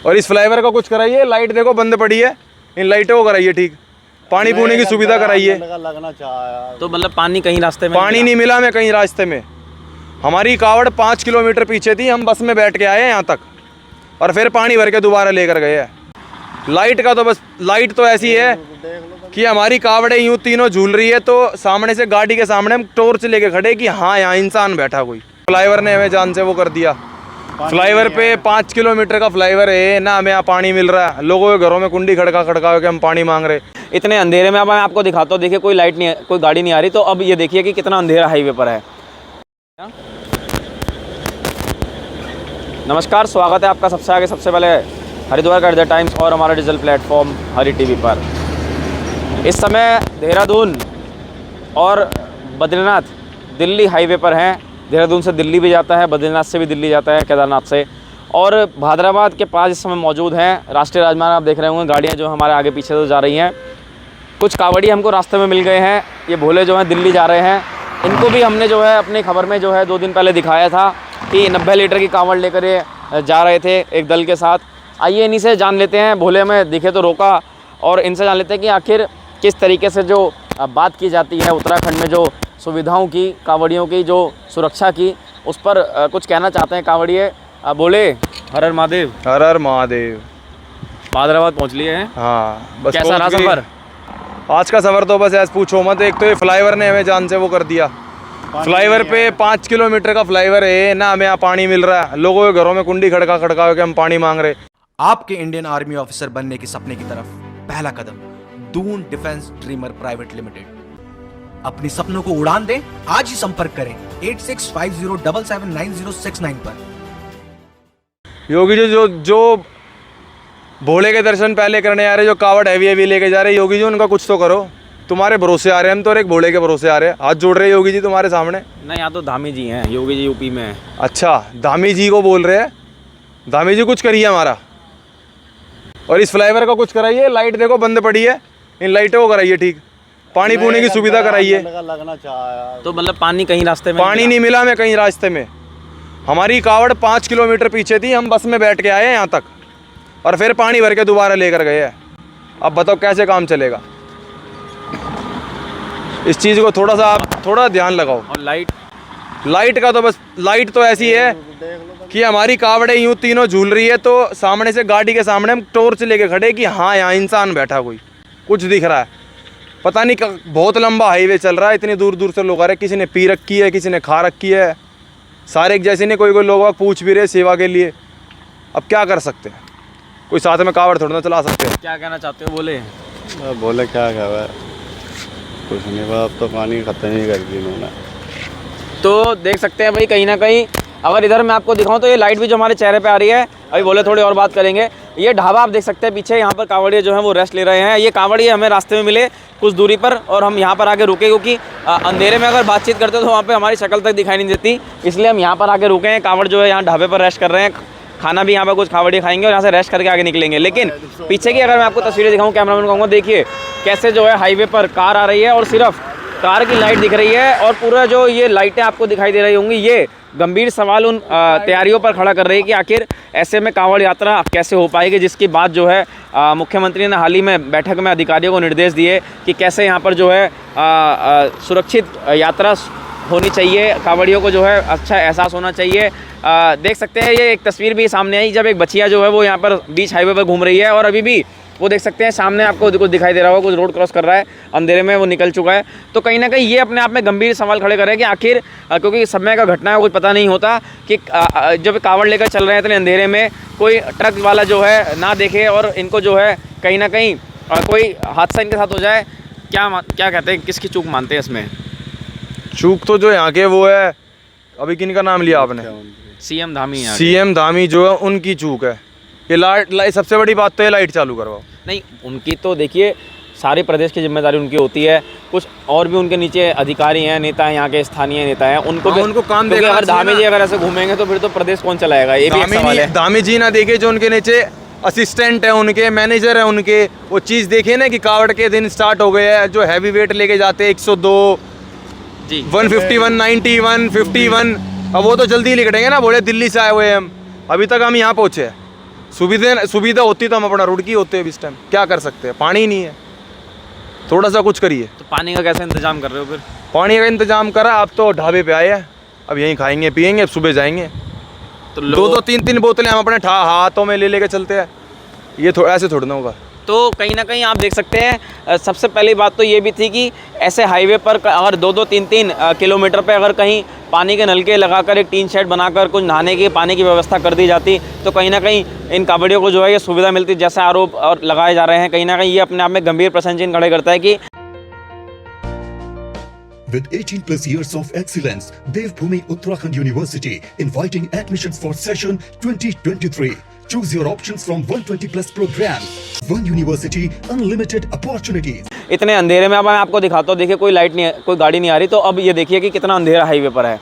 और इस फ्लाईओवर का कुछ कराइए, लाइट देखो बंद पड़ी है, इन लाइटों को कराइए ठीक, पानी पूने की सुविधा कराइए। लगना चाहा तो मतलब पानी कहीं रास्ते में पानी नहीं मिला हमें कहीं रास्ते में। हमारी कावड़ 5 किलोमीटर पीछे थी, हम बस में बैठ के आए यहाँ तक और फिर पानी भर के दोबारा लेकर गए हैं। लाइट का तो बस, लाइट तो ऐसी है कि हमारी कावड़े यूँ तीनों झूल रही है तो सामने से गाड़ी के सामने हम टॉर्च लेके खड़े कि हाँ यहाँ इंसान बैठा कोई। फ्लाईओवर ने हमें जान से वो कर दिया। फ्लाईओवर पे 5 किलोमीटर का फ्लाईओवर है ना, हमें यहाँ पानी मिल रहा है, लोगों के घरों में कुंडी खड़का खड़का के हम पानी मांग रहे। इतने अंधेरे में। अब मैं आपको दिखाता हूँ, देखिए कोई लाइट नहीं है, कोई गाड़ी नहीं आ रही। तो अब ये देखिए कि कितना अंधेरा हाईवे पर है। नमस्कार, स्वागत है आपका सबसे आगे सबसे पहले हरिद्वार का द टाइम्स और हमारा डिजिटल प्लेटफॉर्म हरी टीवी पर। इस समय देहरादून और बद्रीनाथ दिल्ली हाईवे पर हैं। देहरादून से दिल्ली भी जाता है, बद्रीनाथ से भी दिल्ली जाता है, केदारनाथ से। और भादराबाद के पास इस समय मौजूद हैं। राष्ट्रीय राजमार्ग आप देख रहे होंगे, गाड़ियाँ जो हमारे आगे पीछे से जा रही हैं। कुछ कावड़ी हमको रास्ते में मिल गए हैं। ये भोले जो हैं दिल्ली जा रहे हैं। इनको भी हमने जो है अपनी खबर में जो है 2 दिन पहले दिखाया था कि 90 लीटर की कावड़ लेकर ये जा रहे थे एक दल के साथ। आइए इन्हीं से जान लेते हैं। भोले हमें दिखे तो रोका और इनसे जान लेते हैं कि आखिर किस तरीके से जो बात की जाती है उत्तराखंड में जो सुविधाओं की, कावड़ियों की जो सुरक्षा की, उस पर कुछ कहना चाहते हैं कावड़िए। बोले हर हर महादेव। हर हर महादेव। भादराबाद पहुँच लिए हैं। हाँ बस कैसा रहा सफ़र? आज का सफ़र तो बस ऐसे पूछो मत। एक तो ये फ्लाईओवर ने हमें जान से वो कर दिया। फ्लाईओवर पे 5 किलोमीटर का फ्लाईओवर है ना, हमें यहाँ पानी मिल रहा है, लोगों के घरों में कुंडी खड़का खड़का के हम पानी मांग रहे। आपके इंडियन आर्मी ऑफिसर बनने के सपने की तरफ पहला कदम Doon defence dreamer private limited. अपने सपनों को उड़ान दें, आज ही संपर्क करें 8650779069 पर। योगी जी जो भोले के दर्शन पहले करने आ रहे, जो कावड़ हैवी लेके जा रहे, योगी जी उनका कुछ तो करो। तुम्हारे भरोसे आ रहे हैं हम तो, और एक भोले के भरोसे आ रहे हैं। हाथ जोड़ रहे हैं योगी जी तुम्हारे सामने। नहीं, यहाँ तो धामी जी हैं, योगी जी यूपी में हैं। अच्छा, धामी जी को बोल रहे हैं। धामी जी कुछ करिए हमारा, और इस फ्लाईओवर का कुछ कराइए। लाइट देखो बंद पड़ी है, इन लाइटों को कराइए ठीक, पानी पूने की सुविधा कराइए। लगना चाहा तो मतलब पानी कहीं रास्ते में पानी नहीं मिला हमें कहीं रास्ते में। हमारी कावड़ 5 किलोमीटर पीछे थी, हम बस में बैठ के आए हैं यहाँ तक और फिर पानी भर के दोबारा लेकर गए हैं। अब बताओ कैसे काम चलेगा? इस चीज़ को थोड़ा सा आप थोड़ा ध्यान लगाओ। और लाइट का तो बस, लाइट तो ऐसी है कि हमारी कावड़े यूँ तीनों झूल रही है तो सामने से गाड़ी के सामने हम टॉर्च लेके खड़े कि हाँ यहाँ इंसान बैठा कोई, कुछ दिख रहा है। पता नहीं, बहुत लंबा हाईवे चल रहा है, इतनी दूर दूर से लोग आ रहे हैं। किसी ने पी रखी है, किसी ने खा रखी है, सारे एक जैसे नहीं। कोई कोई लोग पूछ भी रहे सेवा के लिए। अब क्या कर सकते हैं, कोई साथ में कावड़ थोड़ा ना चला सकते हैं। क्या कहना चाहते हो? बोले बोले क्या खबर, कुछ नहीं, बस अब तो पानी खत्म ही कर दी इन्होंने। तो देख सकते हैं भाई, कहीं ना कहीं अगर इधर मैं आपको दिखाऊं तो ये लाइट भी जो हमारे चेहरे पे आ रही है। अभी बोले थोड़ी और बात करेंगे। ये ढाबा आप देख सकते हैं पीछे, यहाँ पर कावड़िए जो हैं वो रेस्ट ले रहे हैं। ये कावड़िए हमें रास्ते में मिले कुछ दूरी पर और हम यहाँ पर आके रुके, क्योंकि अंधेरे में अगर बातचीत करते तो वहाँ पर हमारी शक्ल तक दिखाई नहीं देती, इसलिए हम यहाँ पर आके रुके हैं। कावड़ जो है यहाँ ढाबे पर रेस्ट कर रहे हैं, खाना भी यहाँ पर कुछ कावड़िए खाएंगे और यहाँ से रेस्ट करके आगे निकलेंगे। लेकिन पीछे की अगर मैं आपको तस्वीरें दिखाऊँ, कैमरामैन कहूँगा देखिए कैसे जो है हाईवे पर कार आ रही है और सिर्फ कार की लाइट दिख रही है। और पूरा जो ये लाइटें आपको दिखाई दे रही होंगी, ये गंभीर सवाल उन तैयारियों पर खड़ा कर रही है कि आखिर ऐसे में कांवड़ यात्रा कैसे हो पाएगी, जिसकी बात जो है मुख्यमंत्री ने हाल ही में बैठक में अधिकारियों को निर्देश दिए कि कैसे यहाँ पर जो है सुरक्षित यात्रा होनी चाहिए, कांवड़ियों को जो है अच्छा एहसास होना चाहिए। देख सकते हैं ये एक तस्वीर भी सामने आई जब एक बच्चिया जो है वो यहाँ पर बीच हाईवे पर घूम रही है और अभी भी वो देख सकते हैं सामने आपको कुछ दिखाई दे रहा होगा, कुछ रोड क्रॉस कर रहा है, अंधेरे में वो निकल चुका है। तो कहीं ना कहीं ये अपने आप में गंभीर सवाल खड़े कर रहे हैं कि आखिर क्योंकि समय का घटना है, कुछ पता नहीं होता कि जब कावड़ लेकर चल रहे हैं इतने अंधेरे में कोई ट्रक वाला जो है ना देखे और इनको जो है कहीं ना कहीं कोई हादसा इनके साथ हो जाए। क्या कहते हैं, किसकी चूक मानते हैं इसमें? चूक तो जो यहाँ के वो है, अभी किनका नाम लिया आपने? सीएम धामी। सीएम धामी जो है उनकी चूक है। ये लाइट सबसे बड़ी बात तो है, लाइट चालू करवाओ। नहीं, उनकी तो देखिए सारे प्रदेश की जिम्मेदारी उनकी होती है। कुछ और भी उनके नीचे अधिकारी हैं, नेता हैं, यहाँ के स्थानीय नेता हैं, उनको भी उनको काम देना। अगर धामी जी अगर ऐसे घूमेंगे तो फिर तो प्रदेश कौन चलाएगा, ये भी एक सवाल है। धामी जी ना देखे, जो उनके नीचे असिस्टेंट है, उनके मैनेजर है, उनके वो चीज़ देखे ना कि कावड़ के दिन स्टार्ट हो गए हैं, जो हैवी वेट लेके जाते हैं 102 जी 151 90 151। अब वो तो जल्दी निकलेंगे ना, बोले दिल्ली से आए हुए हैं हम, अभी तक हम यहाँ पहुँचे हैं। सुविधा होती तो हम अपना रुड़ की होते हैं इस टाइम, क्या कर सकते हैं, पानी ही नहीं है, थोड़ा सा कुछ करिए। तो पानी का कैसे इंतजाम कर रहे हो फिर? पानी का इंतजाम करा, अब तो ढाबे पे आए हैं, अब यहीं खाएंगे पिएंगे, अब सुबह जाएंगे। तो दो तीन बोतलें हम अपने हाथों में ले लेके चलते हैं, ये ऐसे थोड़ा ना होगा। तो कहीं ना कहीं आप देख सकते हैं, सबसे पहली बात तो ये भी थी कि ऐसे हाईवे पर अगर 2-3 किलोमीटर पे अगर कहीं पानी के नलके लगाकर एक टीन शेड बनाकर कुछ नहाने की पानी की व्यवस्था कर दी जाती तो कहीं ना कहीं इन कावड़ियों को जो है ये सुविधा मिलती। जैसे आरोप और लगाए जा रहे हैं, कहीं ना कहीं ये अपने आप में गंभीर प्रश्न चिन्ह खड़े करता है कि With 18 plus years of excellence, Devbhoomi Uttarakhand University inviting admissions for session 2023. Choose your options from 120 plus program. One university, unlimited opportunities. इतने अंधेरे में अब मैं आपको दिखाता हूँ, देखिए कोई लाइट नहीं है, कोई गाड़ी नहीं आ रही, तो अब ये देखिए कि कितना अंधेरा हाईवे पर है।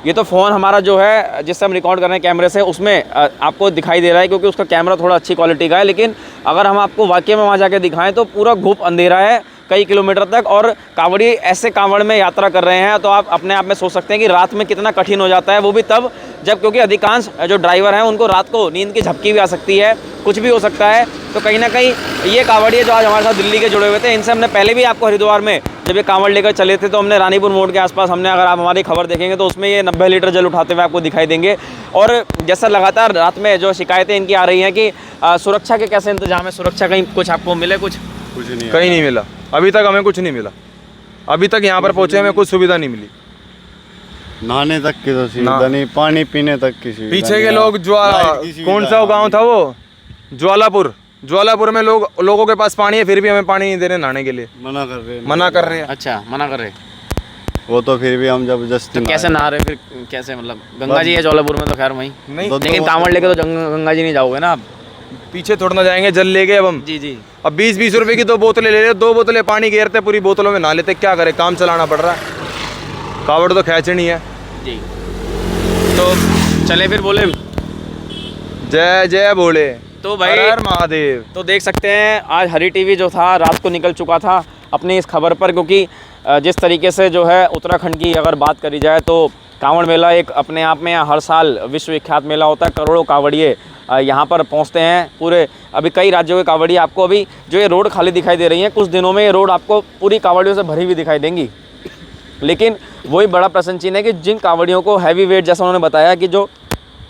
ये तो फ़ोन हमारा जो है जिससे हम रिकॉर्ड कर रहे हैं कैमरे से, उसमें आपको दिखाई दे रहा है क्योंकि उसका कैमरा थोड़ा अच्छी क्वालिटी का है, लेकिन अगर हम आपको वाकई में वहाँ जाके दिखाएं तो पूरा घुप अंधेरा है कई किलोमीटर तक, और कांवड़ी ऐसे कांवड़ में यात्रा कर रहे हैं तो आप अपने आप में सोच सकते हैं कि रात में कितना कठिन हो जाता है, वो भी तब जब, क्योंकि अधिकांश जो ड्राइवर हैं उनको रात को नींद की झपकी भी आ सकती है, कुछ भी हो सकता है। तो कहीं ना कहीं ये कांवड़िए जो आज हमारे साथ दिल्ली के जुड़े हुए थे, इनसे हमने पहले भी आपको हरिद्वार में जब ये कांवड़ लेकर चले थे तो हमने रानीपुर मोड़ के आसपास हमने, अगर आप हमारी खबर देखेंगे तो उसमें ये 90 लीटर जल उठाते हुए आपको दिखाई देंगे। और जैसा लगातार रात में जो शिकायतें इनकी आ रही हैं कि सुरक्षा के कैसे इंतजाम है, सुरक्षा कहीं कुछ आपको मिले? कुछ नहीं, कहीं नहीं मिला, अभी तक हमें कुछ नहीं मिला, अभी तक यहाँ पर पहुँचे हमें कुछ सुविधा नहीं मिली। नहाने तक की तो सुविधा नहीं, पानी पीने तक की सुविधा पीछे नहीं। के लोग कौन सा गांव था वो, ज्वालापुर में लोगों के पास पानी है, फिर भी हमें पानी नहीं दे रहे नहाने के लिए, मना कर रहे हैं। मना कर रहे हैं। अच्छा, मना कर रहे, वो तो फिर भी हम जबरदस्ती तो कैसे नहा रहे फिर? कैसे मतलब गंगा जी है ज्वालापुर में तो खैर वहीं नहीं, लेकिन कांवड़ लेके तो गंगा जी नहीं जाओगे ना आप? पीछे थोड़ा ना जाएंगे जल लेके। अब हम जी अब 20-20 रुपए की 2 बोतलें ले ले, 2 बोतलें पानी घेरते पूरी बोतलों में नहा लेते, क्या करे, काम चलाना पड़ रहा है, कावड़ तो खींचनी है जी। तो चले फिर बोले जय जय बोले तो भाई, हर हर महादेव। तो देख सकते हैं आज हरी टीवी जो था रात को निकल चुका था अपनी इस खबर पर, क्योंकि जिस तरीके से जो है उत्तराखंड की अगर बात करी जाए तो कांवड़ मेला एक अपने आप में हर साल विश्वविख्यात मेला होता है। करोड़ों कांवड़िए यहाँ पर पहुँचते हैं पूरे, अभी कई राज्यों के कांवड़िए आपको अभी जो ये रोड खाली दिखाई दे रही हैं, कुछ दिनों में ये रोड आपको पूरी कांवड़ियों से भरी हुई दिखाई देंगी। लेकिन वही बड़ा प्रश्न चिन्ह है कि जिन कांवड़ियों को हैवी वेट, जैसा उन्होंने बताया कि जो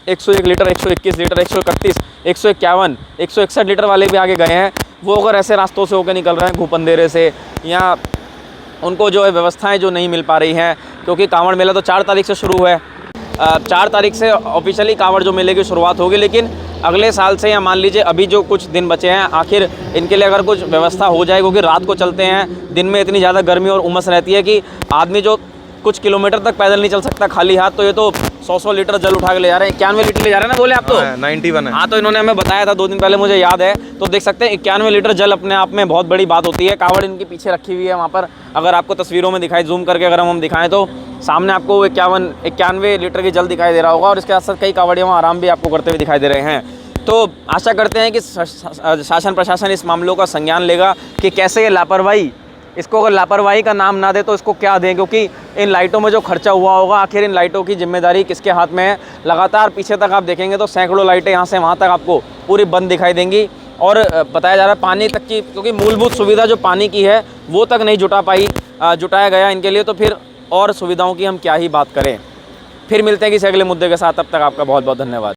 101 लीटर, 121 लीटर, 131, 151, 161 लीटर वाले भी आगे गए हैं, वो अगर ऐसे रास्तों से होकर निकल रहे हैं घूप अंधेरे से, या उनको जो है व्यवस्थाएं जो नहीं मिल पा रही हैं, क्योंकि कांवड़ मेला तो 4 तारीख से शुरू है, 4 तारीख से ऑफिशियली कांवड़ जो मेले की शुरुआत होगी, लेकिन अगले साल से या मान लीजिए अभी जो कुछ दिन बचे हैं, आखिर इनके लिए अगर कुछ व्यवस्था हो जाए, क्योंकि रात को चलते हैं, दिन में इतनी ज़्यादा गर्मी और उमस रहती है कि आदमी जो कुछ किलोमीटर तक पैदल नहीं चल सकता खाली हाथ, तो ये तो 100 लीटर जल उठा के ले जा रहे हैं। 91 लीटर ले जा रहे हैं ना, बोले आप तो 91 है। हाँ, तो इन्होंने हमें बताया था 2 दिन पहले, मुझे याद है। तो देख सकते हैं 91 लीटर जल अपने आप में बहुत बड़ी बात होती है। कावड़ इनके पीछे रखी हुई है वहाँ पर, अगर आपको तस्वीरों में दिखाई, जूम करके अगर हम दिखाएं तो सामने आपको 91 लीटर की जल दिखाई दे रहा होगा, और इसके साथ साथ कई कावड़िए वहाँ आराम भी आपको करते हुए दिखाई दे रहे हैं। तो आशा करते हैं कि शासन प्रशासन इस मामलों का संज्ञान लेगा कि कैसे ये लापरवाही, इसको अगर लापरवाही का नाम ना दे तो इसको क्या दें, क्योंकि इन लाइटों में जो खर्चा हुआ होगा, आखिर इन लाइटों की जिम्मेदारी किसके हाथ में है। लगातार पीछे तक आप देखेंगे तो सैकड़ों लाइटें यहाँ से वहाँ तक आपको पूरी बंद दिखाई देंगी, और बताया जा रहा है पानी तक की, क्योंकि मूलभूत सुविधा जो पानी की है वो तक नहीं जुटाया गया इनके लिए, तो फिर और सुविधाओं की हम क्या ही बात करें। फिर मिलते हैं किसी अगले मुद्दे के साथ, तब तक आपका बहुत बहुत धन्यवाद।